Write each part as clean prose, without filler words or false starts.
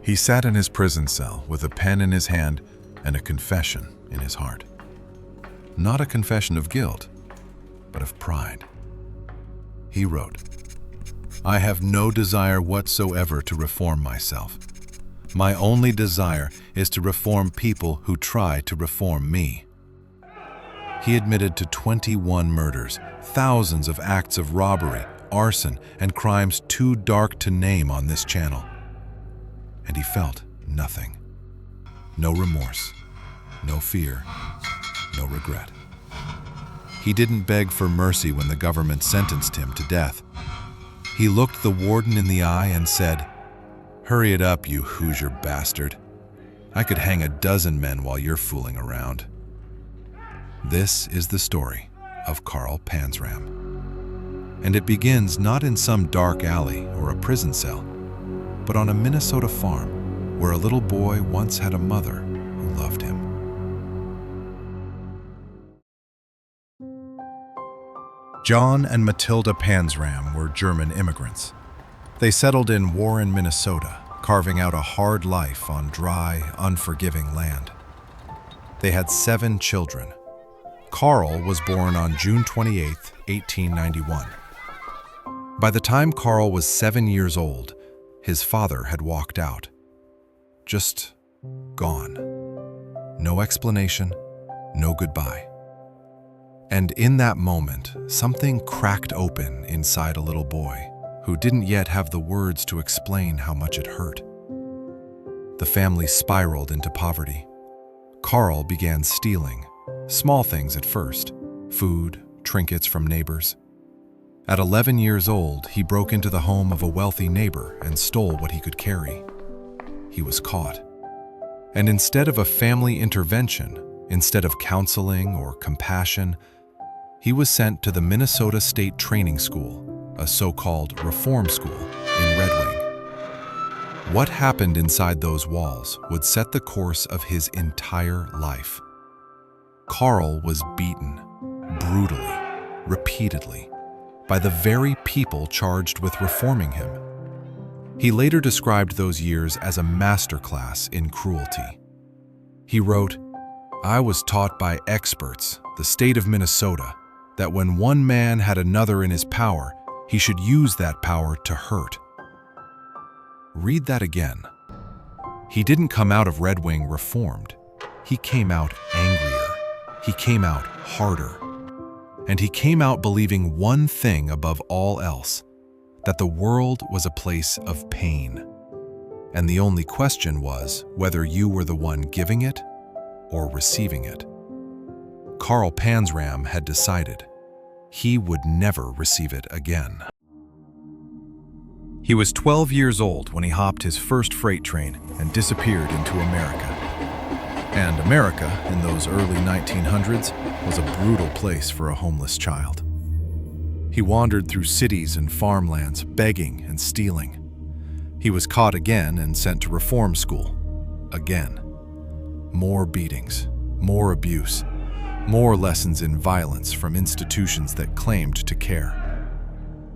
He sat in his prison cell with a pen in his hand and a confession in his heart. Not a confession of guilt, but of pride. He wrote, "I have no desire whatsoever to reform myself. My only desire is to reform people who try to reform me." He admitted to 21 murders, thousands of acts of robbery, arson, and crimes too dark to name on this channel. And he felt nothing. No remorse, no fear, no regret. He didn't beg for mercy when the government sentenced him to death. He looked the warden in the eye and said, "Hurry it up, you Hoosier bastard. I could hang a dozen men while you're fooling around." This is the story of Carl Panzram. And it begins not in some dark alley or a prison cell, but on a Minnesota farm where a little boy once had a mother who loved him. John and Matilda Panzram were German immigrants. They settled in Warren, Minnesota, carving out a hard life on dry, unforgiving land. They had 7 children. Carl was born on June 28, 1891. By the time Carl was 7 years old, his father had walked out. Just gone. No explanation, no goodbye. And in that moment, something cracked open inside a little boy who didn't yet have the words to explain how much it hurt. The family spiraled into poverty. Carl began stealing, small things at first, food, trinkets from neighbors. At 11 years old, he broke into the home of a wealthy neighbor and stole what he could carry. He was caught. And instead of a family intervention, instead of counseling or compassion, he was sent to the Minnesota State Training School, a so-called reform school in Red Wing. What happened inside those walls would set the course of his entire life. Carl was beaten, brutally, repeatedly, by the very people charged with reforming him. He later described those years as a masterclass in cruelty. He wrote, "I was taught by experts, the state of Minnesota, that when one man had another in his power, he should use that power to hurt." Read that again. He didn't come out of Red Wing reformed. He came out angrier. He came out harder. And he came out believing one thing above all else, that the world was a place of pain. And the only question was whether you were the one giving it or receiving it. Carl Panzram had decided he would never receive it again. He was 12 years old when he hopped his first freight train and disappeared into America. And America, in those early 1900s, was a brutal place for a homeless child. He wandered through cities and farmlands, begging and stealing. He was caught again and sent to reform school. Again. More beatings, more abuse, more lessons in violence from institutions that claimed to care.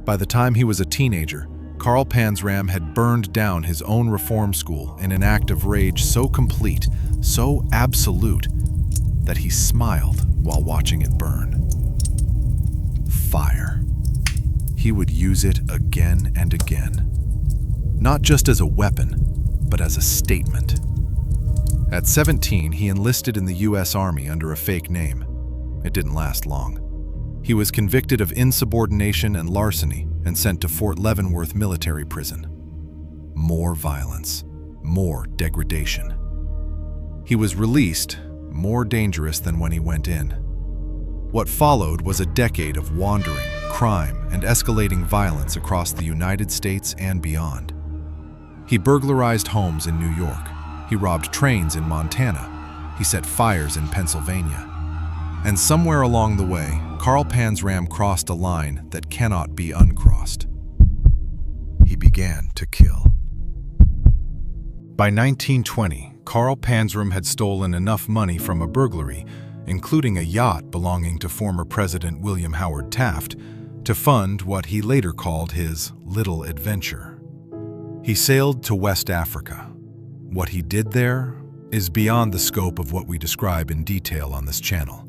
By the time he was a teenager, Carl Panzram had burned down his own reform school in an act of rage so complete, so absolute, that he smiled while watching it burn. Fire. He would use it again and again. Not just as a weapon, but as a statement. At 17, he enlisted in the U.S. Army under a fake name. It didn't last long. He was convicted of insubordination and larceny and sent to Fort Leavenworth military prison. More violence, more degradation. He was released, more dangerous than when he went in. What followed was a decade of wandering, crime, and escalating violence across the United States and beyond. He burglarized homes in New York. He robbed trains in Montana. He set fires in Pennsylvania. And somewhere along the way, Carl Panzram crossed a line that cannot be uncrossed. He began to kill. By 1920, Carl Panzram had stolen enough money from a burglary, including a yacht belonging to former President William Howard Taft, to fund what he later called his little adventure. He sailed to West Africa, What he did there is beyond the scope of what we describe in detail on this channel.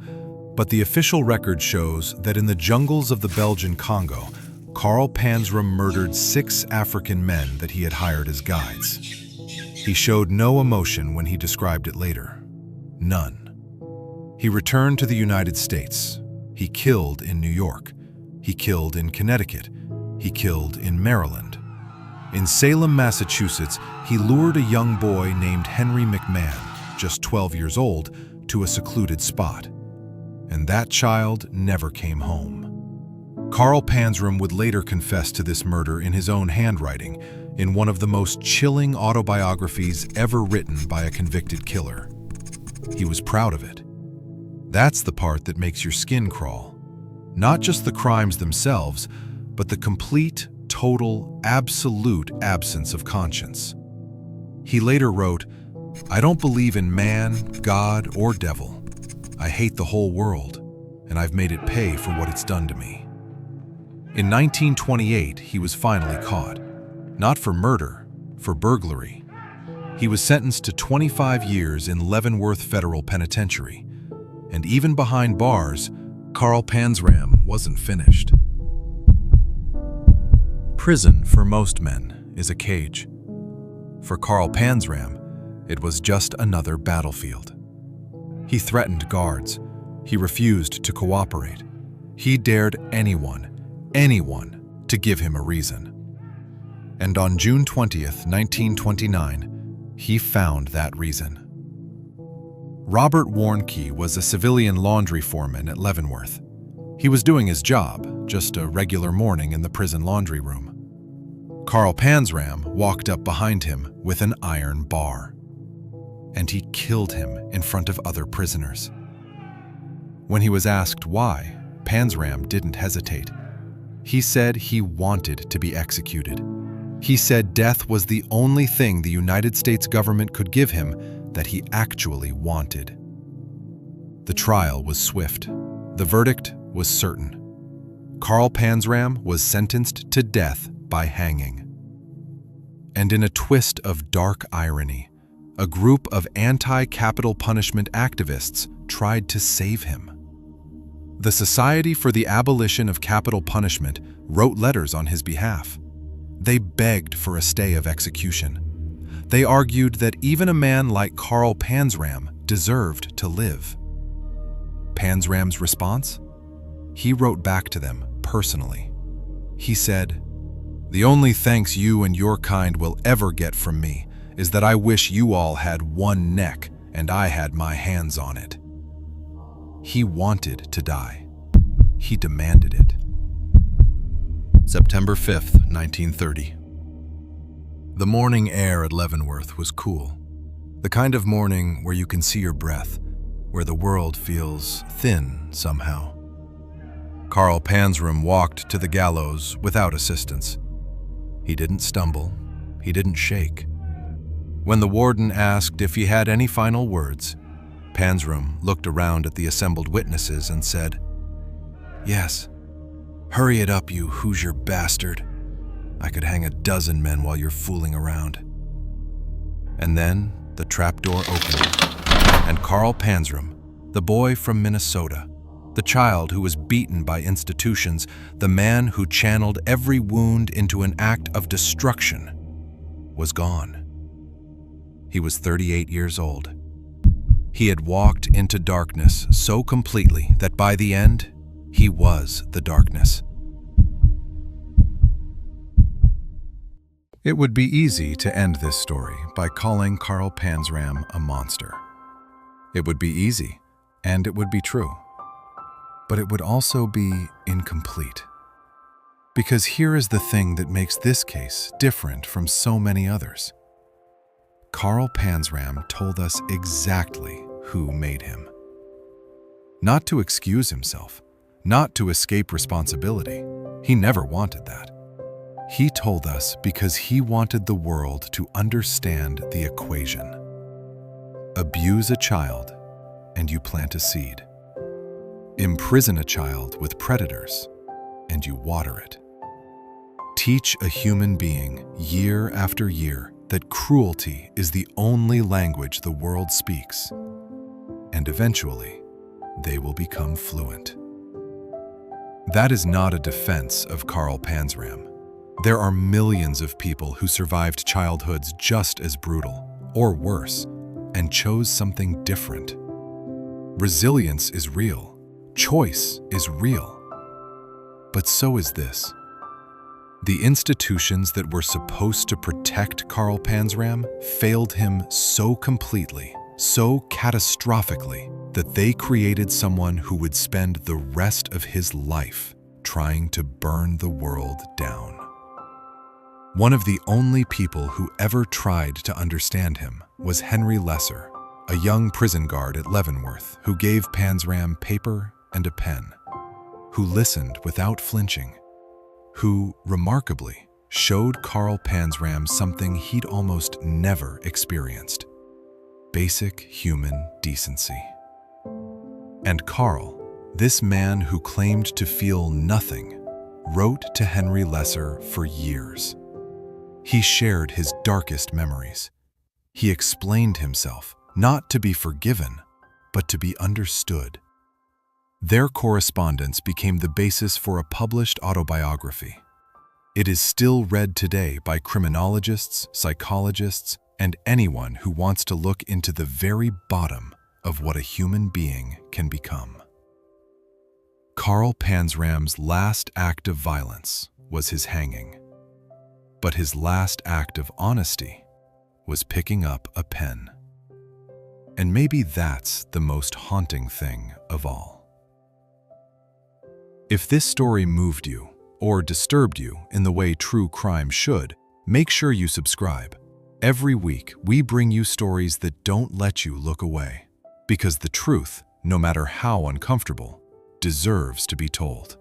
But the official record shows that in the jungles of the Belgian Congo, Carl Panzram murdered 6 African men that he had hired as guides. He showed no emotion when he described it later. None. He returned to the United States. He killed in New York. He killed in Connecticut. He killed in Maryland. In Salem, Massachusetts, he lured a young boy named Henry McMahon, just 12 years old, to a secluded spot. And that child never came home. Carl Panzram would later confess to this murder in his own handwriting, in one of the most chilling autobiographies ever written by a convicted killer. He was proud of it. That's the part that makes your skin crawl. Not just the crimes themselves, but the complete, total, absolute absence of conscience. He later wrote, "I don't believe in man, God, or devil. I hate the whole world, and I've made it pay for what it's done to me." In 1928, he was finally caught. Not for murder, for burglary. He was sentenced to 25 years in Leavenworth Federal Penitentiary. And even behind bars, Carl Panzram wasn't finished. Prison, for most men, is a cage. For Carl Panzram, it was just another battlefield. He threatened guards. He refused to cooperate. He dared anyone to give him a reason. And on June 20th, 1929, he found that reason. Robert Warnke was a civilian laundry foreman at Leavenworth. He was doing his job, just a regular morning in the prison laundry room. Carl Panzram walked up behind him with an iron bar, and he killed him in front of other prisoners. When he was asked why, Panzram didn't hesitate. He said he wanted to be executed. He said death was the only thing the United States government could give him that he actually wanted. The trial was swift. The verdict was certain. Carl Panzram was sentenced to death by hanging. And in a twist of dark irony, a group of anti-capital punishment activists tried to save him. The Society for the Abolition of Capital Punishment wrote letters on his behalf. They begged for a stay of execution. They argued that even a man like Carl Panzram deserved to live. Panzram's response? He wrote back to them personally. He said, "The only thanks you and your kind will ever get from me is that I wish you all had one neck and I had my hands on it." He wanted to die. He demanded it. September 5th, 1930. The morning air at Leavenworth was cool. The kind of morning where you can see your breath, where the world feels thin somehow. Carl Panzram walked to the gallows without assistance. He didn't stumble. He didn't shake. When the warden asked if he had any final words, Panzram looked around at the assembled witnesses and said, "Yes. Hurry it up, you Hoosier bastard. I could hang a dozen men while you're fooling around." And then the trapdoor opened, and Carl Panzram, the boy from Minnesota, the child who was beaten by institutions, the man who channeled every wound into an act of destruction, was gone. He was 38 years old. He had walked into darkness so completely that by the end, he was the darkness. It would be easy to end this story by calling Carl Panzram a monster. It would be easy, and it would be true. But it would also be incomplete. Because here is the thing that makes this case different from so many others. Carl Panzram told us exactly who made him. Not to excuse himself, not to escape responsibility. He never wanted that. He told us because he wanted the world to understand the equation. Abuse a child, and you plant a seed. Imprison a child with predators, and you water it. Teach a human being year after year that cruelty is the only language the world speaks, and eventually, they will become fluent. That is not a defense of Carl Panzram. There are millions of people who survived childhoods just as brutal, or worse, and chose something different. Resilience is real. Choice is real. But so is this. The institutions that were supposed to protect Carl Panzram failed him so completely, so catastrophically, that they created someone who would spend the rest of his life trying to burn the world down. One of the only people who ever tried to understand him was Henry Lesser, a young prison guard at Leavenworth who gave Panzram paper and a pen, who listened without flinching, who, remarkably, showed Carl Panzram something he'd almost never experienced: basic human decency. And Carl, this man who claimed to feel nothing, wrote to Henry Lesser for years. He shared his darkest memories. He explained himself, not to be forgiven, but to be understood. Their correspondence became the basis for a published autobiography. It is still read today by criminologists, psychologists, and anyone who wants to look into the very bottom of what a human being can become. Carl Panzram's last act of violence was his hanging. But his last act of honesty was picking up a pen. And maybe that's the most haunting thing of all. If this story moved you or disturbed you in the way true crime should, make sure you subscribe. Every week, we bring you stories that don't let you look away, because the truth, no matter how uncomfortable, deserves to be told.